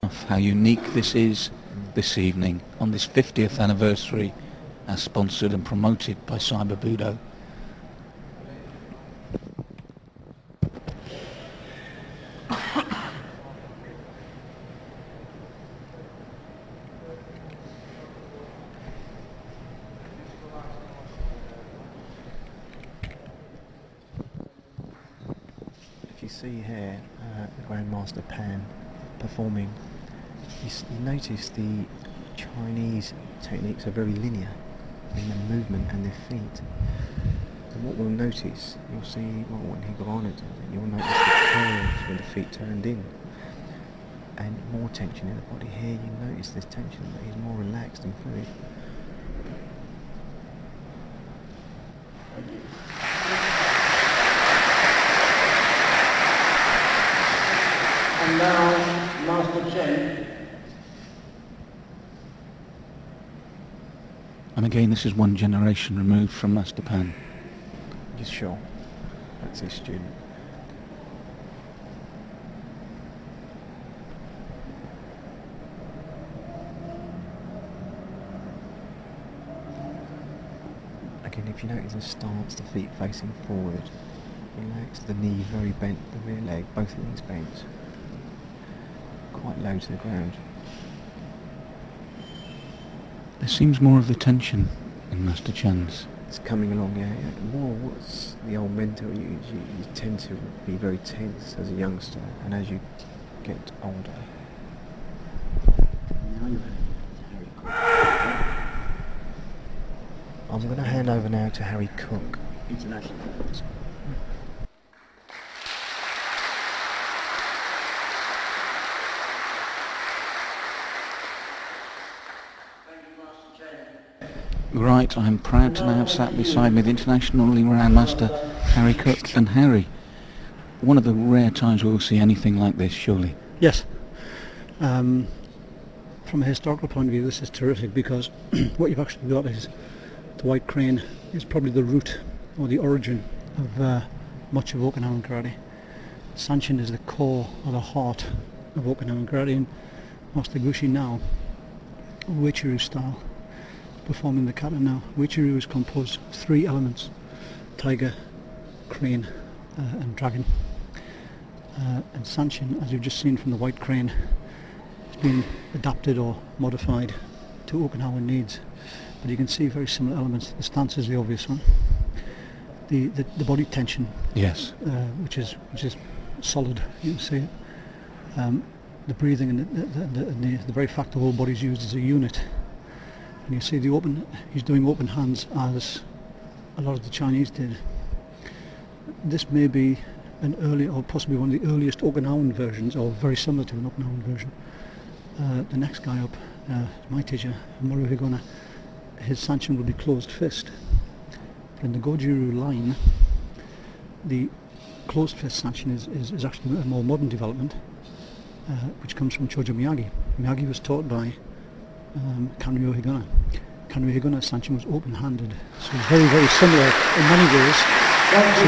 of how unique this is this evening on this 50th anniversary, as sponsored and promoted by Cyber Budo. If you see here the Grandmaster Pan performing, you notice the Chinese techniques are very linear in their movement and their feet. And what we'll notice, you'll see, well, when he garnered it, you'll notice the curves when the feet turned in, and more tension in the body. Here you notice this tension, but he's more relaxed and free. And now, Master Chiem. And again, this is one generation removed from Master Pan. Yes, sure. That's his student. Again, if you notice the stance, the feet facing forward, relax, the knee very bent, the rear leg, both knees bent, quite low to the ground. There seems more of the tension in Master Chan's. It's coming along, yeah. More what's the old mentor, you tend to be very tense as a youngster, and as you get older. Now you're ready. I'm going to hand over now to Harry Cook. International. Right, I'm proud to now have sat beside me the internationally renowned master Harry Cook. And Harry, one of the rare times we'll see anything like this, surely. Yes. From a historical point of view, this is terrific, because what you've actually got is the white crane is probably the root or the origin of much of Okinawan karate. Sanchin is the core or the heart of Okinawan karate, and Master Gushi now, Uechiru style, performing the kata now. Uechiru is composed of three elements: tiger, crane and dragon. And Sanchin, as you've just seen from the white crane, has been adapted or modified to Okinawan needs. But you can see very similar elements. The stance is the obvious one. The body tension, Yes. which is solid. You can see it. The breathing and the very fact the whole body is used as a unit. And you see he's doing open hands as a lot of the Chinese did. This may be an early, or possibly one of the earliest Okinawan versions, or very similar to an Okinawan version. The next guy up, my teacher, Maru Higona, his Sanchin will be closed fist. In the Goju-ryu line, the closed fist Sanchin is actually a more modern development, which comes from Chojo Miyagi. Miyagi was taught by Kanryo Higona. Kanryo Higona's Sanchin was open-handed, so very, very similar in many ways to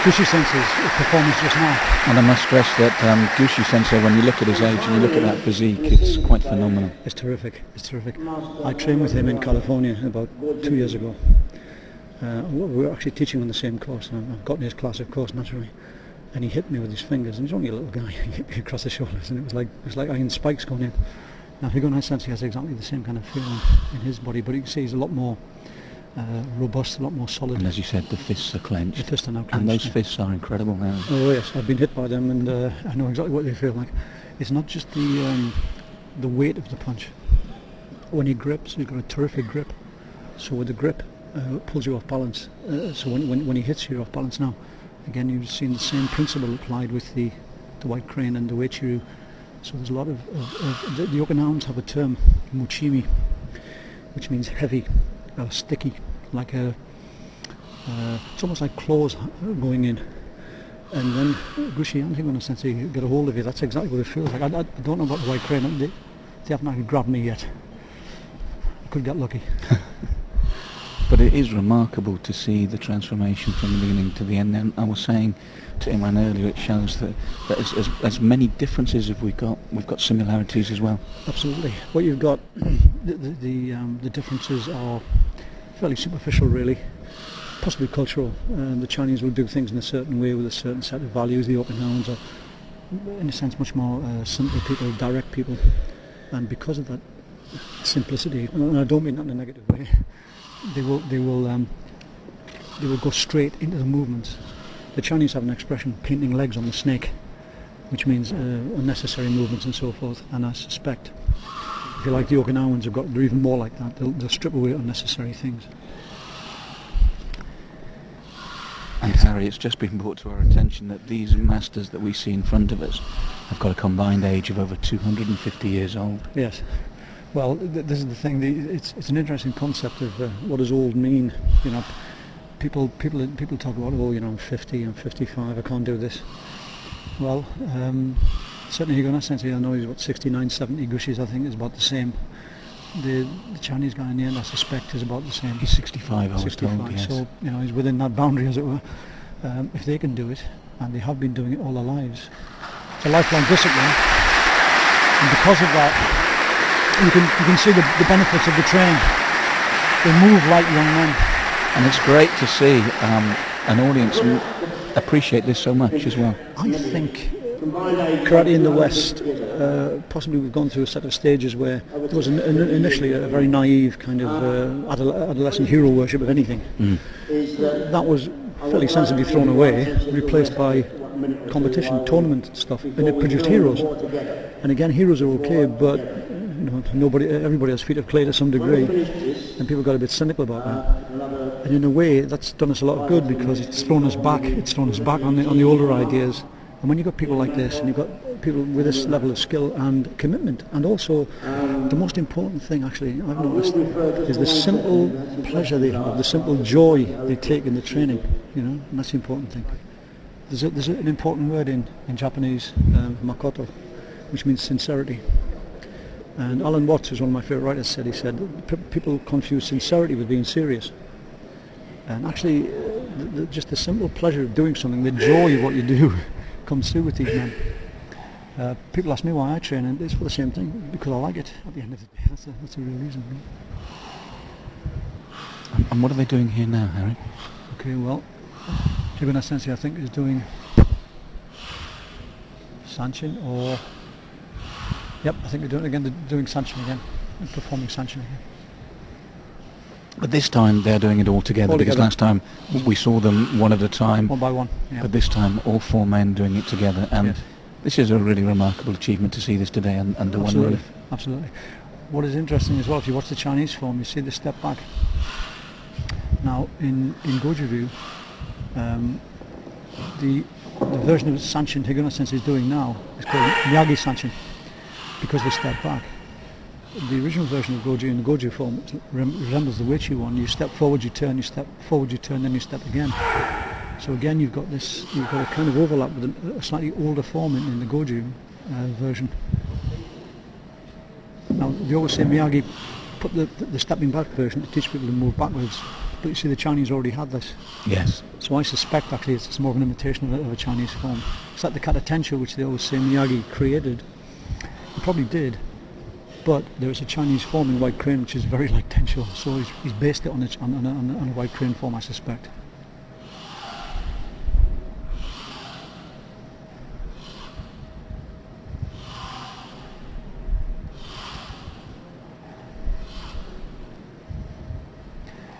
Gushi Sensei's performance just now. And I must stress that Gushi Sensei, when you look at his age and you look at that physique, it's quite phenomenal. It's terrific, it's terrific. I trained with him in California about 2 years ago. We were actually teaching on the same course, and I've gotten his class, of course, naturally. And he hit me with his fingers, and he's only a little guy. He hit me across the shoulders, and it was like iron spikes going in. Now Higona Sensei has exactly the same kind of feeling in his body, but you can see he's a lot more robust, a lot more solid. And as you said, the fists are clenched. The fists are now clenched. And those fists are incredible now. Oh yes, I've been hit by them, and I know exactly what they feel like. It's not just the weight of the punch. When he grips, he's got a terrific grip. So with the grip, it pulls you off balance. So when he hits you, you're off balance now. Again, you've seen the same principle applied with the white crane and the Uechiru. So there's a lot of the Okinawans have a term, muchimi, which means heavy, sticky, like it's almost like claws going in. And then Gushi and Higona Sensei get a hold of you. That's exactly what it feels like. I don't know about the white crane. They haven't actually grabbed me yet. I could get lucky. But it is remarkable to see the transformation from the beginning to the end. And I was saying to Imran earlier, it shows that as many differences as we've got similarities as well. Absolutely. What you've got, the differences are fairly superficial, really, possibly cultural. The Chinese will do things in a certain way with a certain set of values. The open hounds are, in a sense, much more simple people, direct people, and because of that simplicity, and I don't mean that in a negative way, they will go straight into the movements. The Chinese have an expression, painting legs on the snake, which means unnecessary movements and so forth. And I suspect, if you like, the Okinawans have got, they're even more like that. They'll strip away unnecessary things. And Harry, it's just been brought to our attention that these masters that we see in front of us have got a combined age of over 250 years old. Yes. Well, this is the thing. It's an interesting concept of what does old mean. You know, people talk about, oh, you know, I'm 50, I'm 55, I can't do this. Well, certainly Hugo Sensei, I know he's about 69, 70. Gushis, I think, is about the same. The Chinese guy in the end, I suspect, is about the same. He's 65, I was 65, told, yes. so, you know, he's within that boundary, as it were. If they can do it, and they have been doing it all their lives, it's a lifelong discipline, and because of that, you can see the benefits of the training. They move like young men. And it's great to see an audience appreciate this so much as well. I think karate in the West, possibly we've gone through a set of stages where there was initially a very naive kind of adolescent hero worship of anything. That was fairly sensibly thrown away, replaced by competition, tournament stuff, and it produced heroes. And again, heroes are okay, but you know, everybody has feet of clay to some degree, and people got a bit cynical about that. And in a way, that's done us a lot of good because it's thrown us back. It's thrown us back on the older ideas. And when you've got people like this, and you've got people with this level of skill and commitment, and also the most important thing, actually, I've noticed, is the simple pleasure they have, the simple joy they take in the training. You know, and that's the important thing. There's an important word in Japanese, makoto, which means sincerity. And Alan Watts, who's one of my favourite writers, he said people confuse sincerity with being serious. And actually, just the simple pleasure of doing something, the joy of what you do, comes through with these men. People ask me why I train, and it's for the same thing, because I like it at the end of the day. That's the real reason. And what are they doing here now, Harry? Okay, well, Hugo Sensei, I think, is doing sanchin, or yep, I think they're doing sanchin again, performing sanchin again. But this time they're doing it all together, because last time we saw them one at a time. One by one, yeah. But this time all four men doing it together, and yes. This is a really remarkable achievement to see this today under one roof. Absolutely. What is interesting as well, if you watch the Chinese form, you see the step back. Now, in Goju-ryu, the version of sanchin Higuna Sensei is doing now is called Miyagi sanchin, because they step back. The original version of Goju, in the Goju form, resembles the Weichi one. You step forward, you turn, you step forward, you turn, then you step again. So again, you've got a kind of overlap with a slightly older form in the Goju version. Now, they always say Miyagi put the stepping back version to teach people to move backwards, but you see the Chinese already had this. Yes. So I suspect actually it's more of an imitation of a Chinese form. It's like the kata tensho, which they always say Miyagi created. He probably did. But there is a Chinese form in white crane which is very like tensho, so he's based it on a white crane form, I suspect.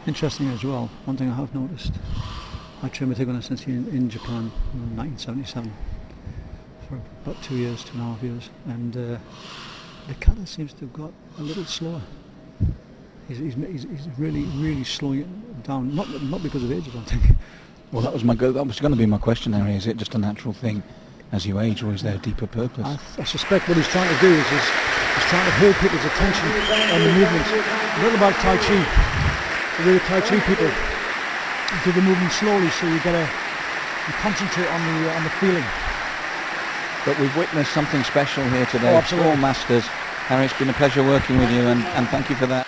Interesting as well, one thing I have noticed, I trained with Higuna Sensei in Japan in 1977 for about 2.5 years, and the kata seems to have got a little slower. He's really slowing it down, not because of age, I don't think. Well, that was going to be my question, Harry. Is it just a natural thing as you age, or is there a deeper purpose? I suspect what he's trying to do is he's trying to hold people's attention on the movements. A little like Tai Chi. The way the Tai Chi people do the movement slowly, so you concentrate on the feeling. But we've witnessed something special here today. Oh, absolutely. All masters. Harry, it's been a pleasure working with you, and thank you for that.